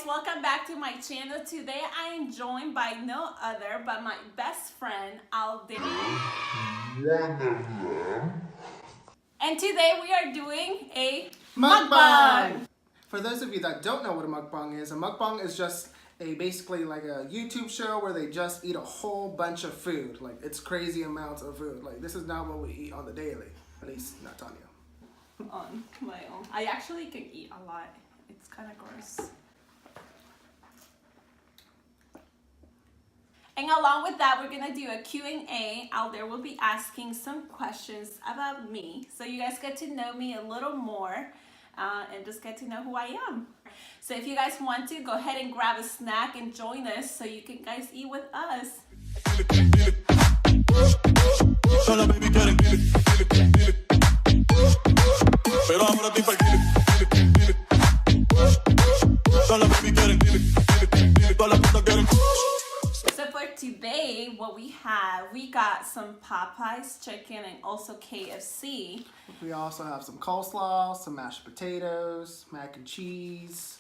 welcome back to my channel. Today I am joined by no other but my best friend Aldair. One of them. And today we are doing a mukbang. For those of you that don't know what a mukbang is just basically like a YouTube show where they just eat a whole bunch of food. Like, it's crazy amounts of food. Like, this is not what we eat on the daily. At least not Tania. On my own. I actually can eat a lot. It's kind of gross. And along with that, we're gonna do a Q&A. Aldair will be asking some questions about me, so you guys get to know me a little more and just get to know who I am. So if you guys want to, go ahead and grab a snack and join us so you can guys eat with us. So for today, what we got some Popeyes chicken and also KFC. We also have some coleslaw, some mashed potatoes, mac and cheese.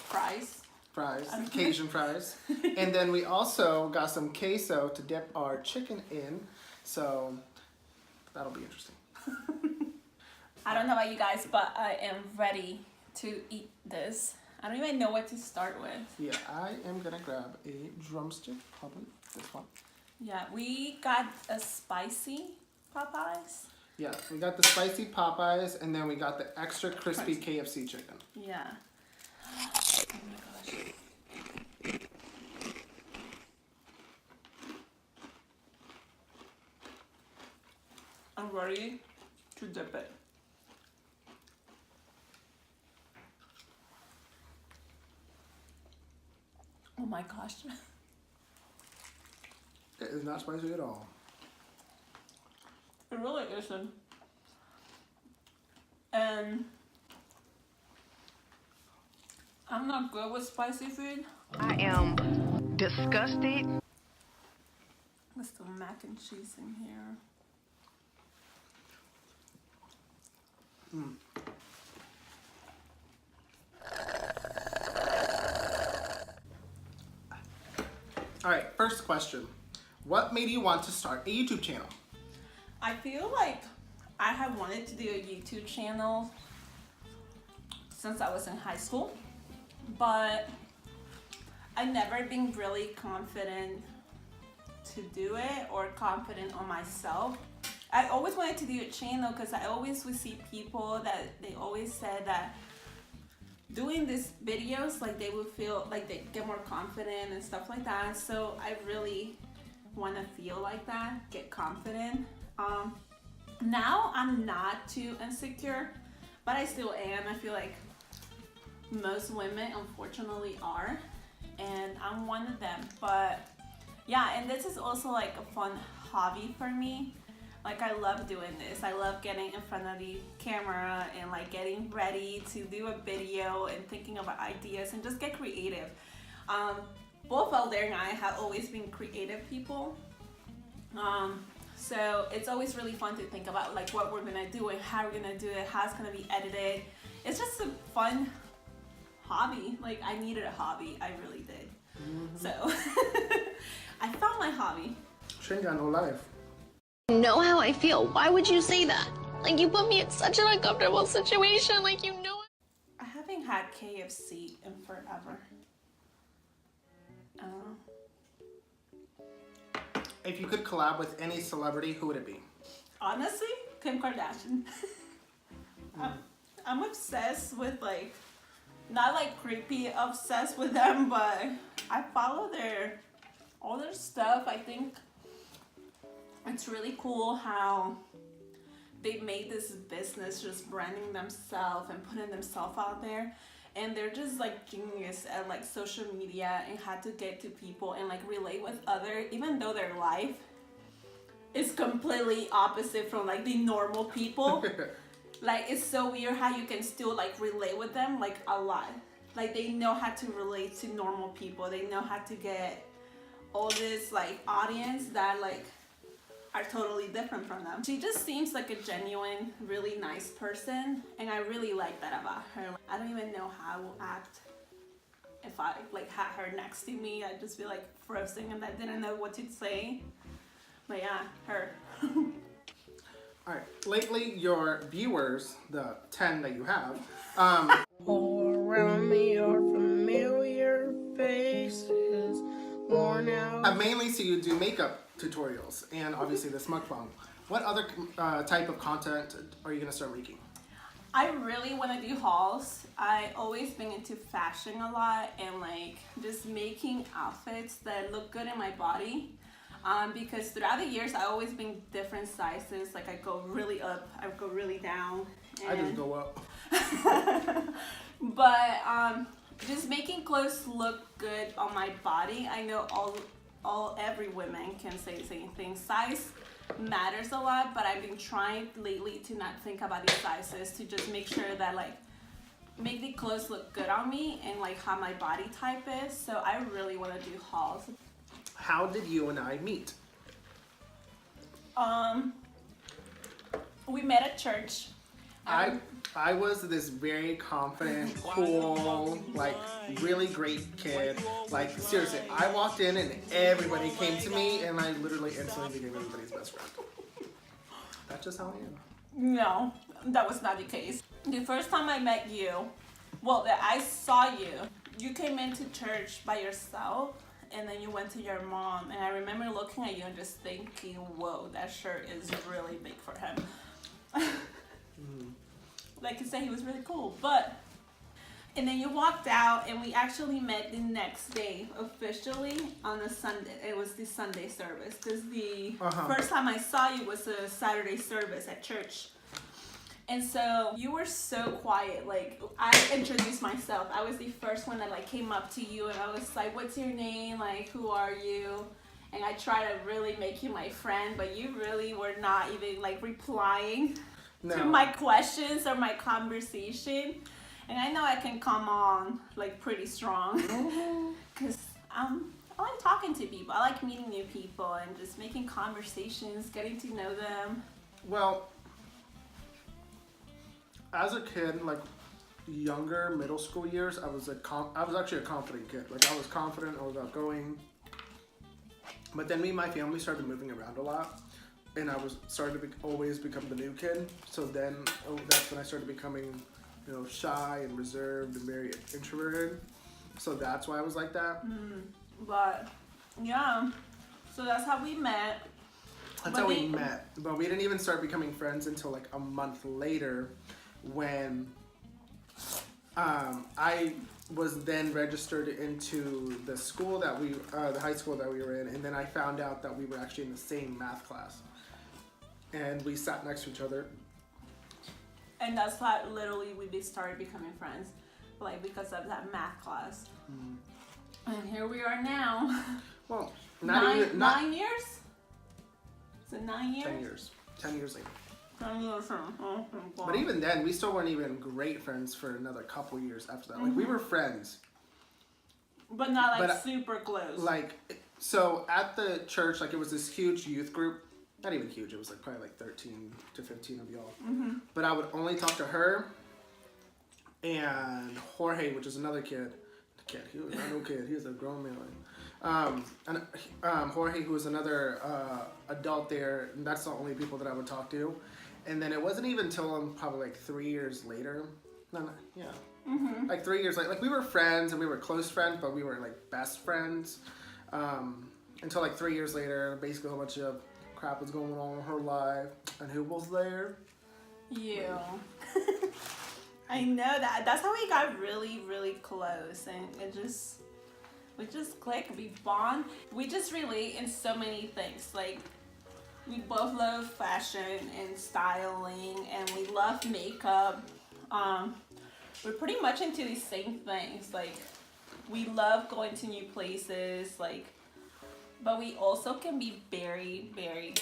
Fries, Cajun fries. And then we also got some queso to dip our chicken in. So that'll be interesting. I don't know about you guys, but I am ready to eat this. I don't even know what to start with. Yeah, I am gonna grab a drumstick, probably this one. Yeah, we got a spicy Popeyes. Yeah, we got the spicy Popeyes, and then we got the extra crispy KFC chicken. Yeah. Oh my gosh. I'm ready to dip it. Oh my gosh. It is not spicy at all. It really isn't. And I'm not good with spicy food. I am disgusted. Let's do mac and cheese in here. All right, first question. What made you want to start a YouTube channel? I feel like I have wanted to do a YouTube channel since I was in high school, but I've never been really confident to do it or confident on myself. I always wanted to do a channel because I always would see people that they always said that doing these videos, like they would feel like they get more confident and stuff like that. So I really want to feel like that, get confident. Now I'm not too insecure, but I still am. I feel like most women unfortunately are, and I'm one of them. But yeah, and this is also like a fun hobby for me. Like, I love doing this. I love getting in front of the camera and like getting ready to do a video and thinking about ideas and just get creative. Both Aldair and I have always been creative people. So it's always really fun to think about like what we're gonna do and how we're gonna do it, how it's gonna be edited. It's just a fun hobby. Like, I needed a hobby, I really did. So I found my hobby. She ain't got no life. You know how I feel. Why would you say that? Like, you put me in such an uncomfortable situation. Like, you know it. I haven't had KFC in forever. I don't know. If you could collab with any celebrity, who would it be? Honestly, Kim Kardashian. I'm obsessed with, like, not like creepy obsessed with them, but I follow all their stuff. I think it's really cool how they made this business just branding themselves and putting themselves out there. And they're just like genius at like social media and how to get to people and like relate with others, even though their life is completely opposite from like the normal people. Like, it's so weird how you can still like relate with them like a lot. Like, they know how to relate to normal people. They know how to get all this like audience that like are totally different from them. She just seems like a genuine, really nice person, and I really like that about her. I don't even know how I will act if I like had her next to me, I'd just be like frozen and I didn't know what to say. But yeah, her. All right. Lately, your viewers, the 10 that you have, All around me are familiar faces, worn out. I mainly see you do makeup tutorials and obviously this mukbang. What other type of content are you gonna start making? I really want to do hauls. I always been into fashion a lot and like just making outfits that look good in my body. Because throughout the years, I always been different sizes. Like I go really up, I go really down. I just go up. But just making clothes look good on my body. I know every woman can say the same thing. Size matters a lot, but I've been trying lately to not think about these sizes, to just make sure that like make the clothes look good on me and like how my body type is. So I really want to do hauls. How did you and I meet? We met at church. I was this very confident, cool, like really great kid. Like seriously, I walked in and everybody came to me and I literally instantly became everybody's best friend. That's just how I am. No, that was not the case. The first time I met you, well, that I saw you, you came into church by yourself and then you went to your mom, and I remember looking at you and just thinking, whoa, that shirt is really big for him. Like I said, he was really cool, but, and then you walked out and we actually met the next day officially on a Sunday. It was the Sunday service because the first time I saw you was a Saturday service at church. And so you were so quiet. Like I introduced myself. I was the first one that like came up to you and I was like, what's your name? Like, who are you? And I tried to really make you my friend, but you really were not even like replying to my questions or my conversation. And I know I can come on like pretty strong because I like talking to people. I like meeting new people and just making conversations, getting to know them. Well, as a kid, like younger middle school years, I was actually a confident kid. Like I was confident, I was outgoing. But then me and my family started moving around a lot, and I was started to always become the new kid. So then that's when I started becoming, you know, shy and reserved and very introverted. So that's why I was like that. But yeah, so that's how we met. That's how we met. But we didn't even start becoming friends until like a month later, when I was then registered into the school that the high school that we were in, and then I found out that we were actually in the same math class, and we sat next to each other. And that's how literally we started becoming friends, like because of that math class. And here we are now. Well, 9 years? Is it 9 years? 10 years. 10 years later. 10 years. Oh, But even then, we still weren't even great friends for another couple years after that. Like we were friends, but not like super close. Like, so at the church, like it was this huge youth group. Not even huge. It was like probably like 13 to 15 of y'all. But I would only talk to her and Jorge, which is another kid. He was not no kid. He was a grown man. And Jorge, who was another adult there. And that's the only people that I would talk to. And then it wasn't even until probably like 3 years later. Like 3 years later. Like we were friends and we were close friends, but we were like best friends. Until like 3 years later, basically a whole bunch of crap was going on in her life. And who was there? You. I know that. That's how we got really, really close, and we just click. We bond. We just relate in so many things. Like we both love fashion and styling, and we love makeup. We're pretty much into the same things. Like we love going to new places. Like, but we also can be very, very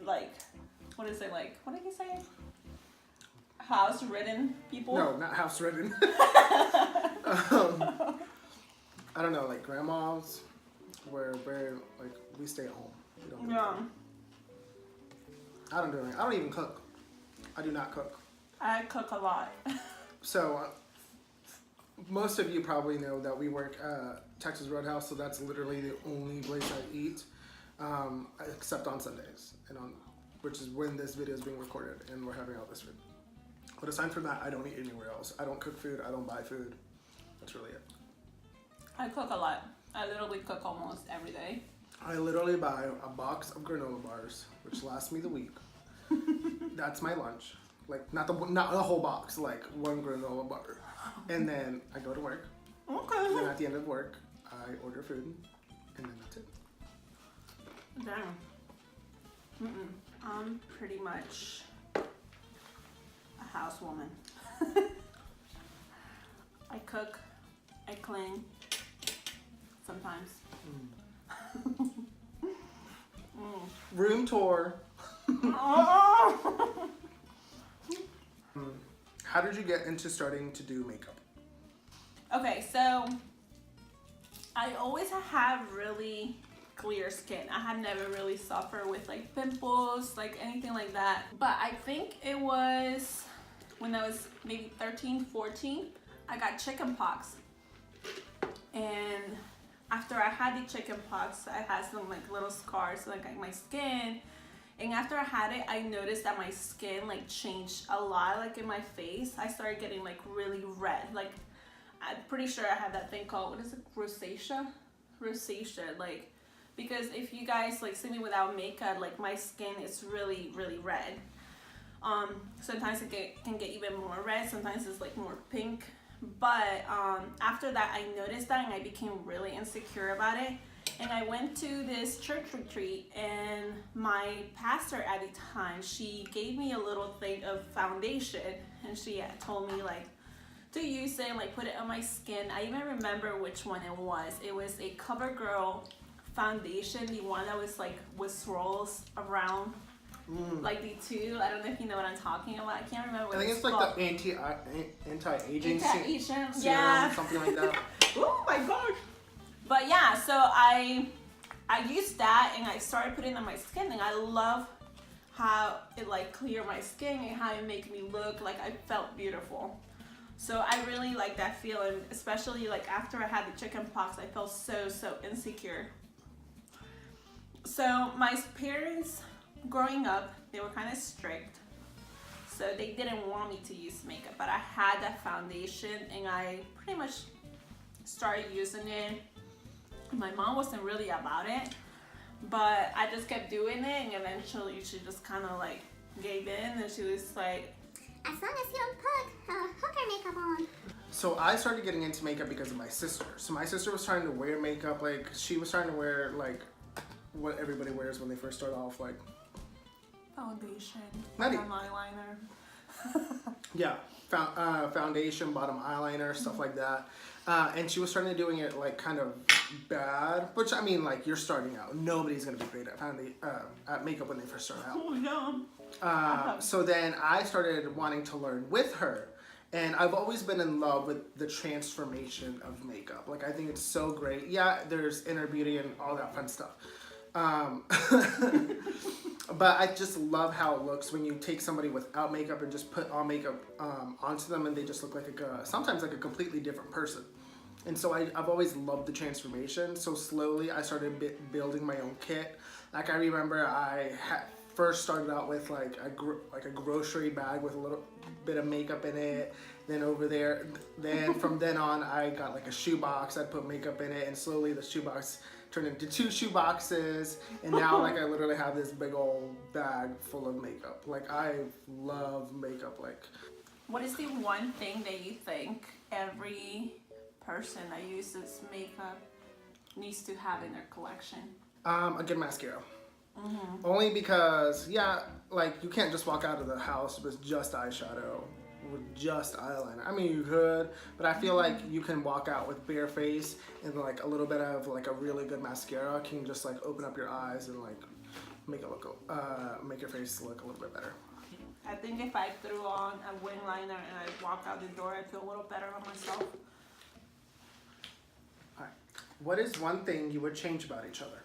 like. What is it like? What did he say? House-ridden people? No, not house-ridden. I don't know, like grandmas, where like we stay at home. We don't do anything. I don't do anything. I don't even cook. I do not cook. I cook a lot. So most of you probably know that we work at Texas Roadhouse, so that's literally the only place I eat, except on Sundays, and which is when this video is being recorded and we're having all this food. But aside from that, I don't eat anywhere else. I don't cook food. I don't buy food. That's really it. I cook a lot. I literally cook almost every day. I literally buy a box of granola bars, which lasts me the week. That's my lunch. Like not the whole box, like one granola bar. And then I go to work. Okay. And then at the end of work, I order food, and then that's it. Damn. I'm pretty much a housewoman. I cook, I clean, sometimes. Room tour. Oh! How did you get into starting to do makeup? Okay, so I always have really clear skin. I have never really suffered with like pimples, like anything like that. But I think it was when I was maybe 13, 14, I got chicken pox. And after I had the chicken pox, I had some like little scars like on my skin. And after I had it, I noticed that my skin like changed a lot, like in my face. I started getting like really red. Like I'm pretty sure I have that thing called, what is it, rosacea? Rosacea, like, because if you guys like see me without makeup, like my skin is really, really red. Sometimes it can get even more red, sometimes it's like more pink. But after that, I noticed that and I became really insecure about it. And I went to this church retreat, and my pastor at the time, she gave me a little thing of foundation, and she told me like to use it and like put it on my skin. I even remember which one it was. It was a CoverGirl foundation, the one that was like with swirls around, like the two. I don't know if you know what I'm talking about. I can't remember what I think it's like called. the anti-aging Anti-Asian, serum, yeah. something like that. Oh my gosh. But yeah, so I used that and I started putting it on my skin, and I love how it like cleared my skin and how it made me look like I felt beautiful. So I really like that feeling, especially like after I had the chicken pox, I felt so insecure. So my parents growing up, they were kind of strict. So they didn't want me to use makeup, but I had that foundation and I pretty much started using it. My mom wasn't really about it, but I just kept doing it, and eventually she just kind of like gave in, and she was like, as long as you don't put hooker makeup on. So I started getting into makeup because of my sister. So my sister was trying to wear makeup, like she was trying to wear like what everybody wears when they first start off, like foundation, Not bottom eyeliner. yeah, foundation, bottom eyeliner, stuff like that. And she was starting to doing it like kind of bad, which I mean, like you're starting out. Nobody's gonna be great at makeup when they first start out. Oh no. So then I started wanting to learn with her, and I've always been in love with the transformation of makeup. Like I think it's so great. Yeah, there's inner beauty and all that fun stuff. But I just love how it looks when you take somebody without makeup and just put on makeup onto them, and they just look like sometimes like a completely different person. And so I've always loved the transformation. So slowly I started building my own kit. Like I remember I first started out with like a grocery bag with a little bit of makeup in it. Then from then on I got like a shoe box. I'd put makeup in it, and slowly the shoe box turned into 2 shoe boxes, and now like I literally have this big old bag full of makeup. Like I love makeup. Like, What is the one thing that you think every person that uses makeup needs to have in their collection? a good mascara. Only because, yeah, like you can't just walk out of the house with just eyeshadow, with just eyeliner. I mean, you could, but I feel like you can walk out with bare face, and like a little bit of like a really good mascara can just like open up your eyes and like make it look, make your face look a little bit better. I think if I threw on a wing liner and I walk out the door, I'd feel a little better on myself. Alright. What is one thing you would change about each other?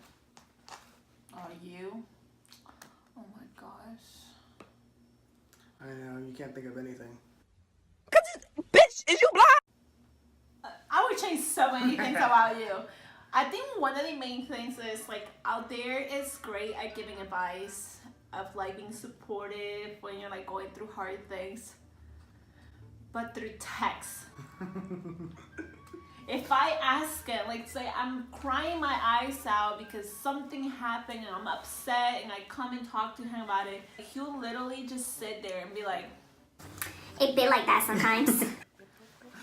You? Oh my gosh. I know, you can't think of anything. Bitch, is you blind? what he thinks about you. I think one of the main things is like Aldair is great at giving advice of like being supportive when you're like going through hard things, but through text. If I ask him, like say I'm crying my eyes out because something happened and I'm upset and I come and talk to him about it, he'll literally just sit there and be like, It be like that sometimes.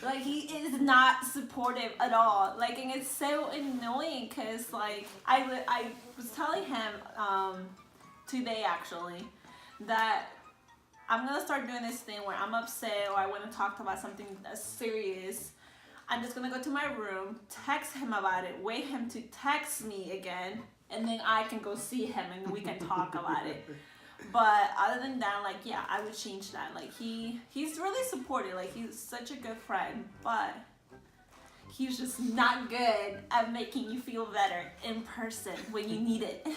like he is not supportive at all. Like, and it's so annoying because like I was telling him today actually that I'm gonna start doing this thing where I'm upset or I want to talk about something that's serious. I'm just gonna go to my room, text him about it, wait him to text me again, and then I can go see him and we can talk about it. But other than that, like, yeah, I would change that. Like, he's really supportive. Like, he's such a good friend, but he's just not good at making you feel better in person when you need it.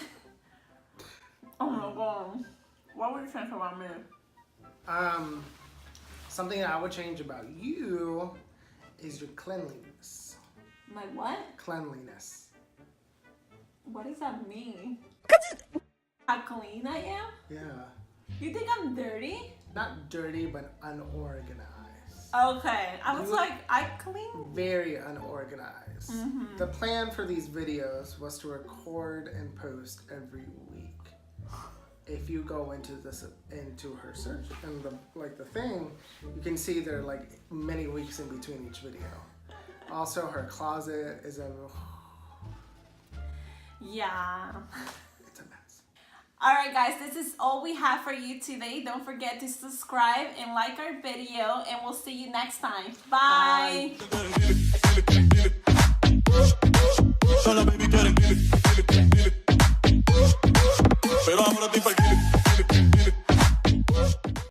Oh my God. What would you think about me? Something I would change about you is your cleanliness. My what? Cleanliness. What does that mean? How clean I am? Yeah. You think I'm dirty? Not dirty, but unorganized. Okay. I was You- like, I clean. Very unorganized. Mm-hmm. The plan for these videos was to record and post every week. If you go into her search and the thing, you can see there are like many weeks in between each video. Also, her closet is Yeah. it's a mess. Alright guys, this is all we have for you today. Don't forget to subscribe and like our video, and we'll see you next time. Bye. Pero ahora te